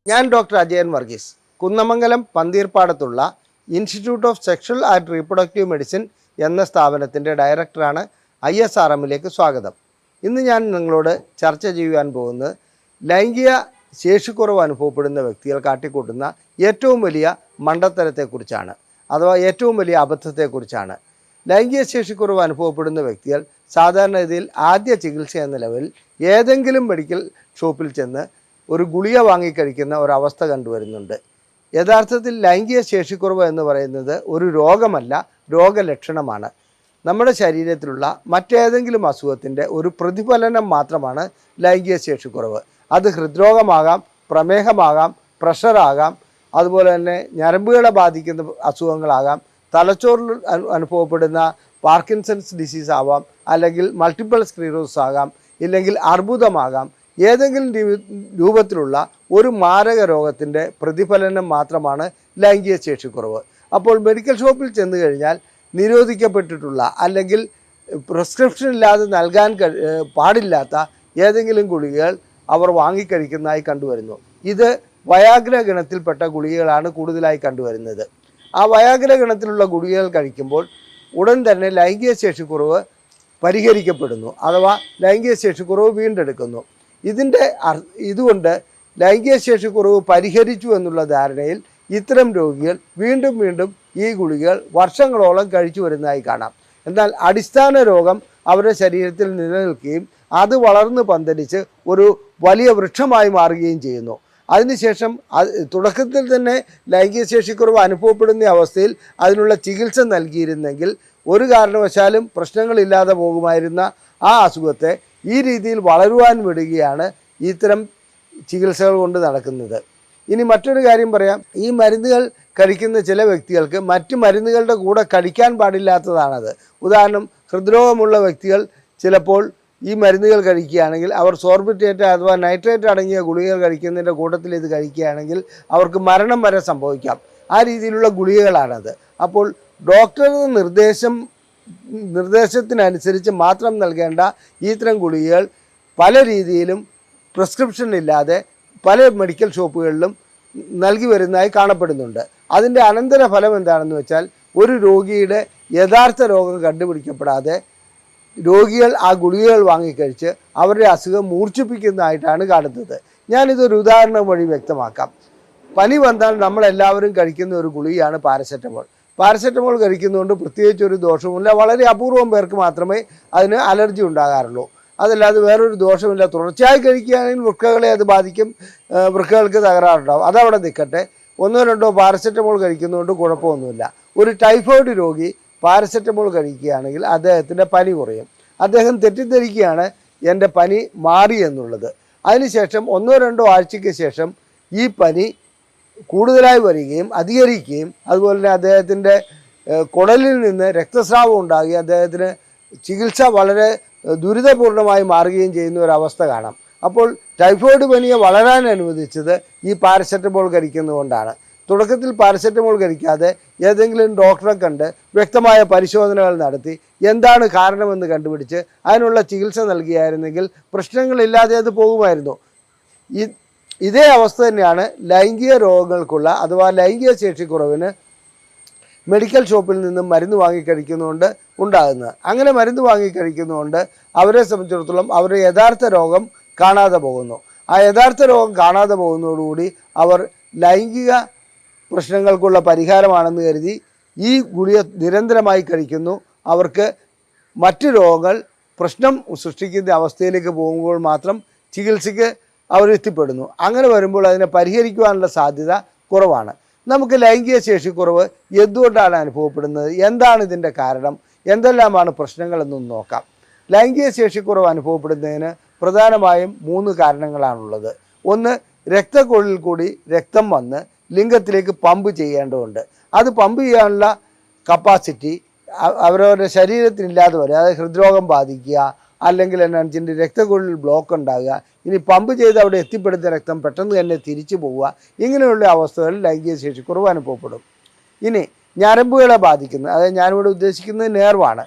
ഞാൻ ഡോക്ടർ അജയൻ വർഗീസ്, കുന്നമംഗലം പന്തീർപ്പാടത്തുള്ള institute of sexual and reproductive medicine എന്ന സ്ഥാപനത്തിൻ്റെ ഡയറക്ടറാണ്. ISRMലേക്ക് സ്വാഗതം. ഇന്ന് ഞാൻ നിങ്ങളോട് ചർച്ച ചെയ്യുവാൻ പോകുന്നത് ലൈംഗിക ശേഷിക്കുറവ് അനുഭവപ്പെടുന്ന വ്യക്തികൾ കാട്ടിക്കൂട്ടുന്ന ഏറ്റവും വലിയ മണ്ടത്തരത്തെക്കുറിച്ചാണ്, അഥവാ ഏറ്റവും വലിയ അബദ്ധത്തെക്കുറിച്ചാണ്. ലൈംഗിക ശേഷിക്കുറവ് അനുഭവപ്പെടുന്ന വ്യക്തികൾ സാധാരണഗതിയിൽ ആദ്യ ചികിത്സ എന്ന ലെവലിൽ ഏതെങ്കിലും മെഡിക്കൽ ഷോപ്പിൽ ചെന്ന് ഒരു ഗുളിക വാങ്ങിക്കഴിക്കുന്ന ഒരവസ്ഥ കണ്ടുവരുന്നുണ്ട്. യഥാർത്ഥത്തിൽ ലൈംഗിക ശേഷിക്കുറവ് എന്ന് പറയുന്നത് ഒരു രോഗമല്ല, രോഗലക്ഷണമാണ്. നമ്മുടെ ശരീരത്തിലുള്ള മറ്റേതെങ്കിലും അസുഖത്തിൻ്റെ ഒരു പ്രതിഫലനം മാത്രമാണ് ലൈംഗിക ശേഷിക്കുറവ്. അത് ഹൃദ്രോഗമാകാം, പ്രമേഹമാകാം, പ്രഷറാകാം, അതുപോലെ തന്നെ ഞരമ്പുകളെ ബാധിക്കുന്ന അസുഖങ്ങളാകാം, തലച്ചോറിൽ അനുഭവപ്പെടുന്ന പാർക്കിൻസൺസ് ഡിസീസ് ആവാം, അല്ലെങ്കിൽ മൾട്ടിപ്പിൾ സ്ക്ലീറോസിസ് ആകാം, ഇല്ലെങ്കിൽ അർബുദമാകാം. ഏതെങ്കിലും രൂപത്തിലുള്ള ഒരു മാരക രോഗത്തിൻ്റെ പ്രതിഫലനം മാത്രമാണ് ലൈംഗിക ശേഷിക്കുറവ്. അപ്പോൾ മെഡിക്കൽ ഷോപ്പിൽ ചെന്ന് കഴിഞ്ഞാൽ നിരോധിക്കപ്പെട്ടിട്ടുള്ള അല്ലെങ്കിൽ പ്രിസ്ക്രിപ്ഷൻ ഇല്ലാതെ നൽകാൻ പാടില്ലാത്ത ഏതെങ്കിലും ഗുളികകൾ അവർ വാങ്ങിക്കഴിക്കുന്നതായി കണ്ടുവരുന്നു. ഇത് വയാഗ്ര ഗണത്തിൽപ്പെട്ട ഗുളികകളാണ് കൂടുതലായി കണ്ടുവരുന്നത്. ആ വയാഗ്ര ഗണത്തിലുള്ള ഗുളികകൾ കഴിക്കുമ്പോൾ ഉടൻ തന്നെ ലൈംഗിക ശേഷിക്കുറവ് പരിഹരിക്കപ്പെടുന്നു, അഥവാ ലൈംഗിക ശേഷിക്കുറവ് വീണ്ടെടുക്കുന്നു. ഇതുകൊണ്ട് ലൈംഗിക ശേഷിക്കുറവ് പരിഹരിച്ചു എന്നുള്ള ധാരണയിൽ ഇത്തരം രോഗികൾ വീണ്ടും വീണ്ടും ഈ ഗുളികകൾ വർഷങ്ങളോളം കഴിച്ചു വരുന്നതായി കാണാം. എന്നാൽ അടിസ്ഥാന രോഗം അവരുടെ ശരീരത്തിൽ നിലനിൽക്കുകയും അത് വളർന്ന് പന്തലിച്ച് ഒരു വലിയ വൃക്ഷമായി മാറുകയും ചെയ്യുന്നു. അതിനുശേഷം തുടക്കത്തിൽ തന്നെ ലൈംഗിക ശേഷിക്കുറവ് അനുഭവപ്പെടുന്ന അവസ്ഥയിൽ അതിനുള്ള ചികിത്സ നൽകിയിരുന്നെങ്കിൽ ഒരു കാരണവശാലും പ്രശ്നങ്ങളില്ലാതെ പോകുമായിരുന്ന ആ അസുഖത്തെ ഈ രീതിയിൽ വളരുവാൻ വിടുകയാണ് ഇത്തരം ചികിത്സകൾ കൊണ്ട് നടക്കുന്നത്. ഇനി മറ്റൊരു കാര്യം പറയാം. ഈ മരുന്നുകൾ കഴിക്കുന്ന ചില വ്യക്തികൾക്ക് മറ്റ് മരുന്നുകളുടെ കൂടെ കഴിക്കാൻ പാടില്ലാത്തതാണത്. ഉദാഹരണം, ഹൃദ്രോഗമുള്ള വ്യക്തികൾ ചിലപ്പോൾ ഈ മരുന്നുകൾ കഴിക്കുകയാണെങ്കിൽ അവർ സോർബിറ്റേറ്റ് അഥവാ നൈട്രേറ്റ് അടങ്ങിയ ഗുളികകൾ കഴിക്കുന്നതിൻ്റെ കൂട്ടത്തിൽ ഇത് കഴിക്കുകയാണെങ്കിൽ അവർക്ക് മരണം വരെ സംഭവിക്കാം. ആ രീതിയിലുള്ള ഗുളികകളാണത്. അപ്പോൾ ഡോക്ടറുടെ നിർദ്ദേശത്തിനനുസരിച്ച് മാത്രം നൽകേണ്ട ഇത്തരം ഗുളികകൾ പല രീതിയിലും പ്രിസ്ക്രിപ്ഷൻ ഇല്ലാതെ പല മെഡിക്കൽ ഷോപ്പുകളിലും നൽകി വരുന്നതായി കാണപ്പെടുന്നുണ്ട്. അതിൻ്റെ അനന്തരഫലം എന്താണെന്ന് വെച്ചാൽ ഒരു രോഗിയുടെ യഥാർത്ഥ രോഗം കണ്ടുപിടിക്കപ്പെടാതെ രോഗികൾ ആ ഗുളികകൾ വാങ്ങിക്കഴിച്ച് അവരുടെ അസുഖം മൂർച്ഛിപ്പിക്കുന്നതായിട്ടാണ് കാണുന്നത്. ഞാനിതൊരു ഉദാഹരണം വഴി വ്യക്തമാക്കാം. പനി വന്നാൽ നമ്മളെല്ലാവരും കഴിക്കുന്ന ഒരു ഗുളികയാണ് പാരസെറ്റമോൾ. പാരസെറ്റമോൾ കഴിക്കുന്നതുകൊണ്ട് പ്രത്യേകിച്ച് ഒരു ദോഷവുമില്ല. വളരെ അപൂർവം പേർക്ക് മാത്രമേ അതിന് അലർജി ഉണ്ടാകാറുള്ളൂ. അതല്ലാതെ വേറൊരു ദോഷമില്ല. തുടർച്ചയായി കഴിക്കുകയാണെങ്കിൽ വൃക്കകളെ അത് ബാധിക്കും, വൃക്കകൾക്ക് തകരാറുണ്ടാവും. അതവിടെ നിൽക്കട്ടെ. ഒന്നോ രണ്ടോ പാരസെറ്റമോൾ കഴിക്കുന്നതുകൊണ്ട് കുഴപ്പമൊന്നുമില്ല. ഒരു ടൈഫോയിഡ് രോഗി പാരസെറ്റമോൾ കഴിക്കുകയാണെങ്കിൽ അദ്ദേഹത്തിൻ്റെ പനി കുറയും. അദ്ദേഹം തെറ്റിദ്ധരിക്കുകയാണ് എൻ്റെ പനി മാറി എന്നുള്ളത്. അതിനുശേഷം ഒന്നോ രണ്ടോ ആഴ്ചയ്ക്ക് ശേഷം ഈ പനി കൂടുതലായി വരികയും അധികരിക്കുകയും അതുപോലെ തന്നെ അദ്ദേഹത്തിൻ്റെ കുടലിൽ നിന്ന് രക്തസ്രാവം ഉണ്ടാകുകയും അദ്ദേഹത്തിന് ചികിത്സ വളരെ ദുരിതപൂർണമായി മാറുകയും ചെയ്യുന്ന ഒരവസ്ഥ കാണാം. അപ്പോൾ ടൈഫോയിഡ് പനിയെ വളരാൻ അനുവദിച്ചത് ഈ പാരസെറ്റമോൾ കഴിക്കുന്നതുകൊണ്ടാണ്. തുടക്കത്തിൽ പാരസെറ്റമോൾ കഴിക്കാതെ ഏതെങ്കിലും ഡോക്ടറെ കണ്ട് വ്യക്തമായ പരിശോധനകൾ നടത്തി എന്താണ് കാരണമെന്ന് കണ്ടുപിടിച്ച് അതിനുള്ള ചികിത്സ നൽകിയായിരുന്നെങ്കിൽ പ്രശ്നങ്ങളില്ലാതെ അത് പോകുമായിരുന്നു. ഇതേ അവസ്ഥ തന്നെയാണ് ലൈംഗിക രോഗങ്ങൾക്കുള്ള അഥവാ ലൈംഗിക ശേഷിക്കുറവിന് മെഡിക്കൽ ഷോപ്പിൽ നിന്നും മരുന്ന് വാങ്ങിക്കഴിക്കുന്നതുകൊണ്ട് ഉണ്ടാകുന്നത്. അങ്ങനെ മരുന്ന് വാങ്ങിക്കഴിക്കുന്നതുകൊണ്ട് അവരെ സംബന്ധിച്ചിടത്തോളം അവരുടെ യഥാർത്ഥ രോഗം കാണാതെ പോകുന്നു. ആ യഥാർത്ഥ രോഗം കാണാതെ പോകുന്നതോടുകൂടി അവർ ലൈംഗിക പ്രശ്നങ്ങൾക്കുള്ള പരിഹാരമാണെന്ന് കരുതി ഈ ഗുളിക നിരന്തരമായി കഴിക്കുന്നു. അവർക്ക് മറ്റ് രോഗങ്ങൾ പ്രശ്നം സൃഷ്ടിക്കുന്ന അവസ്ഥയിലേക്ക് പോകുമ്പോൾ മാത്രം ചികിത്സയ്ക്ക് അവരെത്തിപ്പെടുന്നു. അങ്ങനെ വരുമ്പോൾ അതിനെ പരിഹരിക്കുവാനുള്ള സാധ്യത കുറവാണ്. നമുക്ക് ലൈംഗിക ശേഷിക്കുറവ് എന്തുകൊണ്ടാണ് അനുഭവപ്പെടുന്നത്, എന്താണ് ഇതിൻ്റെ കാരണം, എന്തെല്ലാമാണ് പ്രശ്നങ്ങളെന്നൊന്ന് നോക്കാം. ലൈംഗിക ശേഷിക്കുറവ് അനുഭവപ്പെടുന്നതിന് പ്രധാനമായും 3 കാരണങ്ങളാണുള്ളത്. ഒന്ന്, രക്തക്കൊഴലിൽ കൂടി രക്തം വന്ന് ലിംഗത്തിലേക്ക് പമ്പ് ചെയ്യേണ്ടതുണ്ട്. അത് പമ്പ് ചെയ്യാനുള്ള കപ്പാസിറ്റി അവരവരുടെ ശരീരത്തിനില്ലാതെ വരും. അതായത് ഹൃദ്രോഗം ബാധിക്കുക, അല്ലെങ്കിൽ എന്നാണ് വെച്ചിട്ടുണ്ടെങ്കിൽ രക്തക്കൊഴലിൽ ബ്ലോക്ക് ഉണ്ടാകുക, ഇനി പമ്പ് ചെയ്ത് അവിടെ എത്തിപ്പെടുന്ന രക്തം പെട്ടെന്ന് തന്നെ തിരിച്ചു പോവുക. ഇങ്ങനെയുള്ള അവസ്ഥകളിൽ ലൈംഗിക ശേഷിക്കുറവ് അനുഭവപ്പെടും. ഇനി ഞരമ്പുകളെ ബാധിക്കുന്ന, അതായത് ഞാനിവിടെ ഉദ്ദേശിക്കുന്നത് നേർവാണ്,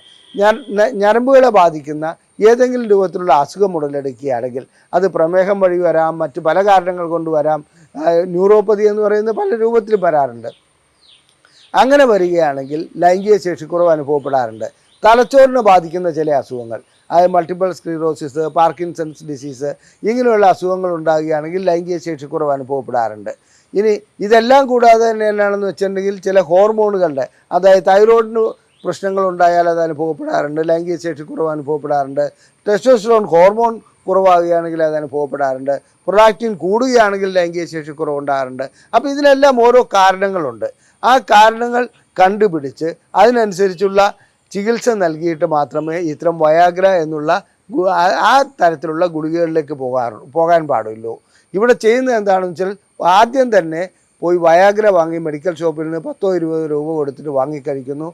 ഞരമ്പുകളെ ബാധിക്കുന്ന ഏതെങ്കിലും രൂപത്തിലുള്ള അസുഖം ഉടലെടുക്കുകയാണെങ്കിൽ അത് പ്രമേഹം വഴി വരാം, മറ്റ് പല കാരണങ്ങൾ കൊണ്ട് വരാം, ന്യൂറോപ്പതി എന്ന് പറയുന്ന പല രൂപത്തിൽ വരാറുണ്ട്. അങ്ങനെ വരികയാണെങ്കിൽ ലൈംഗിക ശേഷിക്കുറവ് അനുഭവപ്പെടാറുണ്ട്. തലച്ചോറിനെ ബാധിക്കുന്ന ചില അസുഖങ്ങൾ, അതായത് മൾട്ടിപ്പിൾ സ്ക്ലീറോസിസ്, പാർക്കിൻസൺസ് ഡിസീസ്, ഇങ്ങനെയുള്ള അസുഖങ്ങൾ ഉണ്ടാകുകയാണെങ്കിൽ ലൈംഗിക ശേഷിക്കുറവ് അനുഭവപ്പെടാറുണ്ട്. ഇനി ഇതെല്ലാം കൂടാതെ തന്നെ എന്നാണെന്ന് വെച്ചിട്ടുണ്ടെങ്കിൽ ചില ഹോർമോണുകളുടെ, അതായത് തൈറോയിഡിന് പ്രശ്നങ്ങൾ ഉണ്ടായാൽ അത് അനുഭവപ്പെടാറുണ്ട്, ലൈംഗിക ശേഷിക്കുറവ് അനുഭവപ്പെടാറുണ്ട്. ടെസ്റ്റോസ്റ്ററോൺ ഹോർമോൺ കുറവാകുകയാണെങ്കിൽ അത് അനുഭവപ്പെടാറുണ്ട്. പ്രൊലാക്റ്റിൻ കൂടുകയാണെങ്കിൽ ലൈംഗിക ശേഷിക്കുറവ് ഉണ്ടാകാറുണ്ട്. അപ്പോൾ ഇതിനെല്ലാം ഓരോ കാരണങ്ങളുണ്ട്. ആ കാരണങ്ങൾ കണ്ടുപിടിച്ച് അതിനനുസരിച്ചുള്ള ചികിത്സ നൽകിയിട്ട് മാത്രമേ ഇത്തരം വയാഗ്ര എന്നുള്ള ആ തരത്തിലുള്ള ഗുളികകളിലേക്ക് പോകാൻ പാടുള്ളൂ. ഇവിടെ ചെയ്യുന്നത് എന്താണെന്ന് വെച്ചാൽ ആദ്യം തന്നെ പോയി വയാഗ്ര വാങ്ങി മെഡിക്കൽ ഷോപ്പിൽ നിന്ന് 10-20 രൂപ കൊടുത്തിട്ട് വാങ്ങിക്കഴിക്കുന്നു.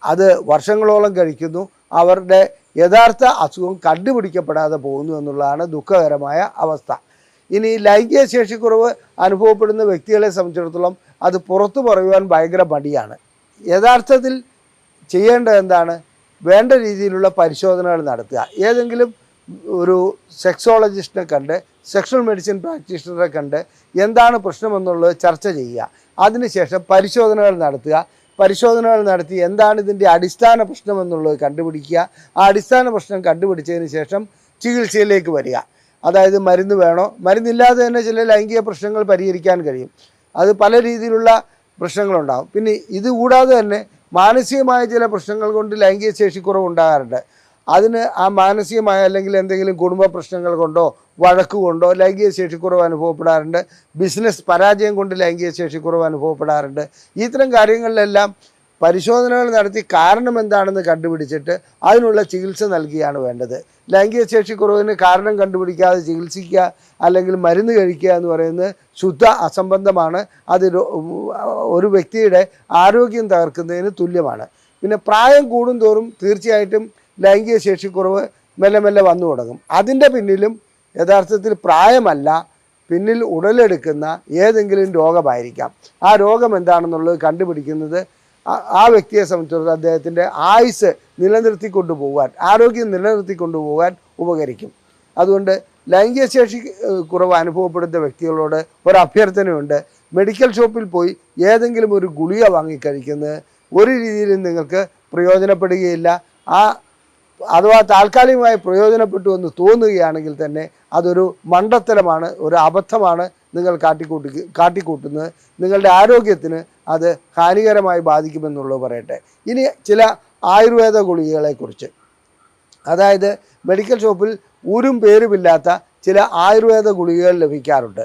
അത് വർഷങ്ങളോളം കഴിക്കുന്നു. അവരുടെ യഥാർത്ഥ അസുഖം കണ്ടുപിടിക്കപ്പെടാതെ പോകുന്നു എന്നുള്ളതാണ് ദുഃഖകരമായ അവസ്ഥ. ഇനി ലൈംഗിക ശേഷിക്കുറവ് അനുഭവപ്പെടുന്ന വ്യക്തികളെ സംബന്ധിച്ചിടത്തോളം അത് പുറത്തു പറയുവാൻ ഭയങ്കര മടിയാണ്. യഥാർത്ഥത്തിൽ ചെയ്യേണ്ടത് എന്താണ്? വേണ്ട രീതിയിലുള്ള പരിശോധനകൾ നടത്തുക. ഏതെങ്കിലും ഒരു സെക്സോളജിസ്റ്റിനെ കണ്ട്, സെക്ഷൽ മെഡിസിൻ പ്രാക്ടീഷണറെ കണ്ട് എന്താണ് പ്രശ്നമെന്നുള്ളത് ചർച്ച ചെയ്യുക. അതിനുശേഷം പരിശോധനകൾ നടത്തുക. പരിശോധനകൾ നടത്തി എന്താണ് ഇതിൻ്റെ അടിസ്ഥാന പ്രശ്നമെന്നുള്ളത് കണ്ടുപിടിക്കുക. ആ അടിസ്ഥാന പ്രശ്നം കണ്ടുപിടിച്ചതിന് ശേഷം ചികിത്സയിലേക്ക് വരിക. അതായത് മരുന്ന് വേണോ, മരുന്നില്ലാതെ തന്നെ ചില ലൈംഗിക പ്രശ്നങ്ങൾ പരിഹരിക്കാൻ കഴിയും. അത് പല രീതിയിലുള്ള പ്രശ്നങ്ങളുണ്ടാകും. പിന്നെ ഇത് കൂടാതെ തന്നെ മാനസികമായ ചില പ്രശ്നങ്ങൾ കൊണ്ട് ലൈംഗിക ശേഷിക്കുറവ് ഉണ്ടാകാറുണ്ട്. അതിന് ആ മാനസികമായ അല്ലെങ്കിൽ എന്തെങ്കിലും കുടുംബ പ്രശ്നങ്ങൾ കൊണ്ടോ വഴക്ക് കൊണ്ടോ ലൈംഗിക ശേഷിക്കുറവ് അനുഭവപ്പെടാറുണ്ട്. ബിസിനസ് പരാജയം കൊണ്ട് ലൈംഗിക ശേഷിക്കുറവ് അനുഭവപ്പെടാറുണ്ട്. ഇത്തരം കാര്യങ്ങളിലെല്ലാം പരിശോധനകൾ നടത്തി കാരണം എന്താണെന്ന് കണ്ടുപിടിച്ചിട്ട് അതിനുള്ള ചികിത്സ നൽകുകയാണ് വേണ്ടത്. ലൈംഗിക ശേഷിക്കുറവിന് കാരണം കണ്ടുപിടിക്കാതെ ചികിത്സിക്കുക അല്ലെങ്കിൽ മരുന്ന് കഴിക്കുക എന്ന് പറയുന്നത് ശുദ്ധ അസംബന്ധമാണ്. അത് ഒരു വ്യക്തിയുടെ ആരോഗ്യം തകർക്കുന്നതിന് തുല്യമാണ്. പിന്നെ പ്രായം കൂടുന്തോറും തീർച്ചയായിട്ടും ലൈംഗിക ശേഷിക്കുറവ് മെല്ലെ മെല്ലെ വന്നു തുടങ്ങും. അതിൻ്റെ പിന്നിലും യഥാർത്ഥത്തിൽ പ്രായമല്ല, പിന്നിൽ ഉടലെടുക്കുന്ന ഏതെങ്കിലും രോഗമായിരിക്കാം. ആ രോഗം എന്താണെന്നുള്ളത് കണ്ടുപിടിക്കുന്നത് ആ വ്യക്തിയെ സംബന്ധിച്ചിടത്തോളം അദ്ദേഹത്തിൻ്റെ ആയുസ് നിലനിർത്തിക്കൊണ്ടു പോകാൻ, ആരോഗ്യം നിലനിർത്തിക്കൊണ്ടു പോകാൻ ഉപകരിക്കും. അതുകൊണ്ട് ലൈംഗിക ശേഷി കുറവ് അനുഭവപ്പെടുന്ന വ്യക്തികളോട് ഒരു അഭ്യർത്ഥനയുണ്ട്. മെഡിക്കൽ ഷോപ്പിൽ പോയി ഏതെങ്കിലും ഒരു ഗുളിക വാങ്ങിക്കഴിക്കുന്നത് ഒരു രീതിയിലും നിങ്ങൾക്ക് പ്രയോജനപ്പെടുകയില്ല. അഥവാ താൽക്കാലികമായി പ്രയോജനപ്പെട്ടു എന്ന് തോന്നുകയാണെങ്കിൽ തന്നെ അതൊരു മണ്ടത്തരമാണ്, ഒരു അബദ്ധമാണ് നിങ്ങൾ കാട്ടിക്കൂട്ടുന്നത്. നിങ്ങളുടെ ആരോഗ്യത്തിന് അത് ഹാനികരമായി ബാധിക്കുമെന്നുള്ളത് പറയട്ടെ. ഇനി ചില ആയുർവേദ ഗുളികകളെക്കുറിച്ച്, അതായത് മെഡിക്കൽ ഷോപ്പിൽ ഊരും പേരുമില്ലാത്ത ചില ആയുർവേദ ഗുളികകൾ ലഭിക്കാറുണ്ട്.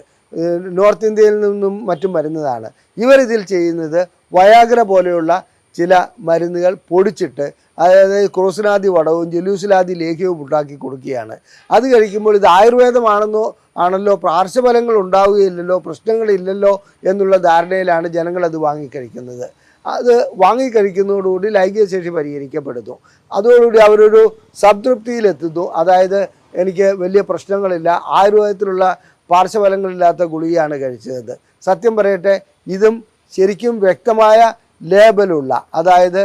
നോർത്ത് ഇന്ത്യയിൽ നിന്നും മറ്റും വരുന്നതാണ്. ഇവരിതിൽ ചെയ്യുന്നത് വയാഗ്ര പോലെയുള്ള ചില മരുന്നുകൾ പൊടിച്ചിട്ട്, അതായത് ക്രോസിനാദി വടവും ജലൂസിലാദി ലേഖ്യവും ഉണ്ടാക്കി കൊടുക്കുകയാണ്. അത് കഴിക്കുമ്പോൾ ഇത് ആണല്ലോ, പാർശ്വഫലങ്ങൾ ഉണ്ടാവുകയില്ലല്ലോ, പ്രശ്നങ്ങളില്ലല്ലോ എന്നുള്ള ധാരണയിലാണ് ജനങ്ങളത് വാങ്ങിക്കഴിക്കുന്നത്. അത് വാങ്ങിക്കഴിക്കുന്നതോടുകൂടി ലൈംഗിക ശേഷി പരിഹരിക്കപ്പെടുന്നു. അതോടുകൂടി അവരൊരു സംതൃപ്തിയിലെത്തുന്നു. അതായത് എനിക്ക് വലിയ പ്രശ്നങ്ങളില്ല, ആയുർവേദത്തിലുള്ള പാർശ്വഫലങ്ങളില്ലാത്ത ഗുളികയാണ് കഴിച്ചത്. സത്യം പറയട്ടെ, ഇതും ശരിക്കും വ്യക്തമായ ലേബലുള്ള, അതായത്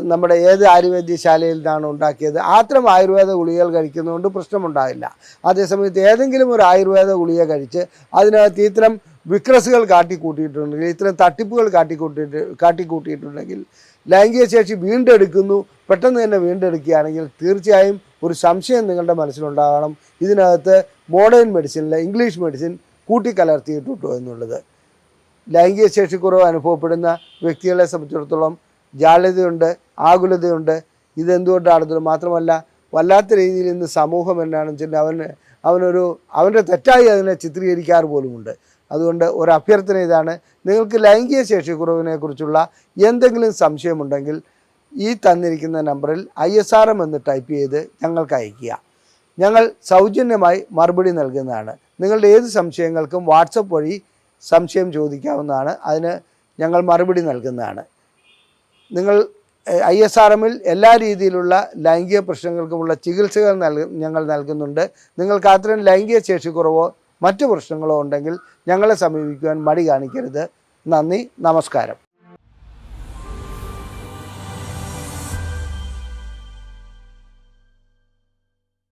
നമ്മുടെ ഏത് ആയുർവേദ്യശാലയിൽ നിന്നാണ് ഉണ്ടാക്കിയത് അത്തരം ആയുർവേദ ഗുളികകൾ കഴിക്കുന്നതുകൊണ്ട് പ്രശ്നമുണ്ടാകില്ല. അതേസമയത്ത് ഏതെങ്കിലും ഒരു ആയുർവേദ ഗുളിക കഴിച്ച് അതിനകത്ത് ഇത്തരം വിക്രസുകൾ കാട്ടിക്കൂട്ടിയിട്ടുണ്ടെങ്കിൽ, ഇത്തരം തട്ടിപ്പുകൾ കാട്ടിക്കൂട്ടിയിട്ടുണ്ടെങ്കിൽ ലൈംഗിക ശേഷി വീണ്ടെടുക്കുന്നു, പെട്ടെന്ന് തന്നെ വീണ്ടെടുക്കുകയാണെങ്കിൽ തീർച്ചയായും ഒരു സംശയം നിങ്ങളുടെ മനസ്സിലുണ്ടാകണം, ഇതിനകത്ത് മോഡേൺ മെഡിസിനിൽ ഇംഗ്ലീഷ് മെഡിസിൻ കൂട്ടിക്കലർത്തിയിട്ടുണ്ടോ എന്നുള്ളത്. ലൈംഗിക ശേഷിക്കുറവ് അനുഭവപ്പെടുന്ന വ്യക്തികളെ സംബന്ധിച്ചിടത്തോളം ജാള്യതയുണ്ട്, ആകുലതയുണ്ട്. ഇതെന്തുകൊണ്ടാണെന്നത് മാത്രമല്ല, വല്ലാത്ത രീതിയിൽ ഇന്ന് സമൂഹം എന്നാണെന്ന് വെച്ചാൽ അവൻ്റെ തെറ്റായി അതിനെ ചിത്രീകരിക്കാറ് പോലുമുണ്ട്. അതുകൊണ്ട് ഒരു അഭ്യർത്ഥന ഇതാണ്, നിങ്ങൾക്ക് ലൈംഗിക ശേഷിക്കുറവിനെക്കുറിച്ചുള്ള എന്തെങ്കിലും സംശയമുണ്ടെങ്കിൽ ഈ തന്നിരിക്കുന്ന നമ്പറിൽ ISRM എന്ന് ടൈപ്പ് ചെയ്ത് ഞങ്ങൾക്ക് അയയ്ക്കുക. ഞങ്ങൾ സൗജന്യമായി മറുപടി നൽകുന്നതാണ്. നിങ്ങളുടെ ഏത് സംശയങ്ങൾക്കും വാട്സപ്പ് വഴി സംശയം ചോദിക്കാവുന്നതാണ്. അതിന് ഞങ്ങൾ മറുപടി നൽകുന്നതാണ്. നിങ്ങൾ ISRMൽ എല്ലാ രീതിയിലുള്ള ലൈംഗിക പ്രശ്നങ്ങൾക്കുമുള്ള ചികിത്സകൾ ഞങ്ങൾ നൽകുന്നുണ്ട്. നിങ്ങൾക്ക് അത്തരം ലൈംഗിക ശേഷിക്കുറവോ മറ്റു പ്രശ്നങ്ങളോ ഉണ്ടെങ്കിൽ ഞങ്ങളെ സമീപിക്കുവാൻ മടി കാണിക്കരുത്. നന്ദി, നമസ്കാരം.